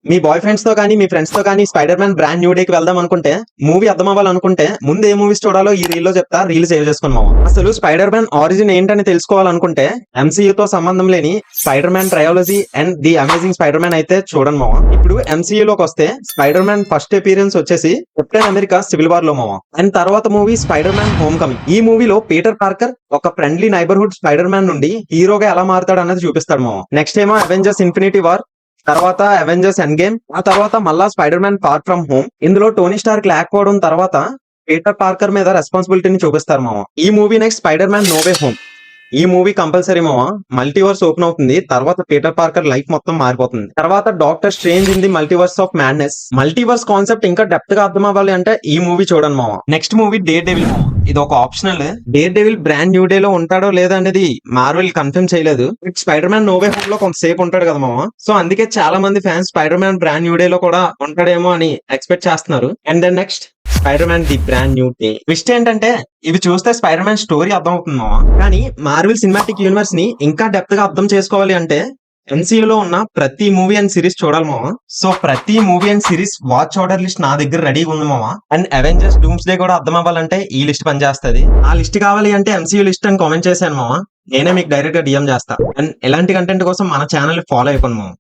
మీ bye friends తో కానీ మీ friends తో కానీ spider Man brand new day కి వెళ్దాం అనుకుంటే మూవీ అర్థం అవ్వాలనుకుంటే ముందు ఏ మూవీస్ చూడాలో ఈ రీల్ లో చెప్తా, రీల్ సేవ్ చేసుకున్నాం. అసలు స్పైడర్ మ్యాన్ ఆరిజిన్ ఏంటని తెలుసుకోవాలనుకుంటే MCU తో సంబంధం లేని Spider Man trilogy and the amazing Spider Man అయితే చూడండి మావా. ఇప్పుడు MCU లోకి వస్తే స్పైడర్ మ్యాన్ ఫస్ట్ అపీరియన్స్ వచ్చేసి కెప్టెన్ అమెరికా సివిల్ వార్ లో మావా. అండ్ తర్వాత movie Spider Man homecoming. ఈ మూవీలో పీటర్ పార్కర్ ఒక ఫ్రెండ్లీ నైబర్హుడ్ స్పైడర్ మ్యాన్ నుండి హీరోగా ఎలా మారుతాడు అన్నది చూపిస్తాడు మావా. నెక్స్ట్ ఏమో అవెంజర్స్ ఇన్ఫినిటీ వార్, తర్వాత అవెంజర్స్ ఎండ్ గేమ్, ఆ తర్వాత మళ్ళా Spider Man far from home. ఇందులో టోనీ స్టార్క్ లేకపోవడం తర్వాత పీటర్ పార్కర్ మీద రెస్పాన్సిబిలిటీని చూపిస్తారు మామ. ఈ movie next Spider Man no way home. ఈ మూవీ కంపల్సరీ మామ. మల్టీవర్స్ ఓపెన్ అవుతుంది, తర్వాత పీటర్ పార్కర్ లైఫ్ మొత్తం మారిపోతుంది. తర్వాత doctor Strange in the multiverse of madness. Multiverse concept ఇంకా డెప్త్ గా అర్థం అవ్వాలి అంటే ఈ మూవీ చూడండి మామ. నెక్స్ట్ మూవీ డేర్ డెవిల్ మామ. ఇది ఒక optional. Daredevil brand new day లో ఉంటాడో లేదా అనేది మార్వెల్ కన్ఫర్మ్ చేయలేదు. Spider Man no way home లో కొంతసేపు ఉంటాడు కదా మామ. సో అందుకే చాలా మంది fans Spider Man brand new day లో కూడా ఉంటాడేమో అని ఎక్స్పెక్ట్ చేస్తున్నారు. And then next Spider Man the brand new day. Twist ఏంటంటే ఇవి చూస్తే స్పైడర్ మ్యాన్ స్టోరీ అర్థం అవుతుంది మామ. కానీ మార్వెల్ సినిమాటిక్ యూనివర్స్ ని ఇంకా డెప్త్ గా అర్థం చేసుకోవాలి అంటే MCU లో ఉన్న ప్రతి మూవీ అండ్ సిరీస్ చూడాలి మామ. సో ప్రతి movie and series watch order list నా దగ్గర రెడీగా ఉంది మామ. అండ్ అవెంజర్స్ డూమ్స్ డే కూడా అర్థం అవ్వాలంటే ఈ లిస్ట్ పనిచేస్తుంది. ఆ లిస్ట్ కావాలి అంటే MCU లిస్ట్ అని కామెంట్ చేశాను మామ. నేనే మీకు డైరెక్ట్ గా DM చేస్తా. అండ్ ఎలాంటి కంటెంట్ కోసం మన ఛానల్ ఫాలో అయిపోను మామ.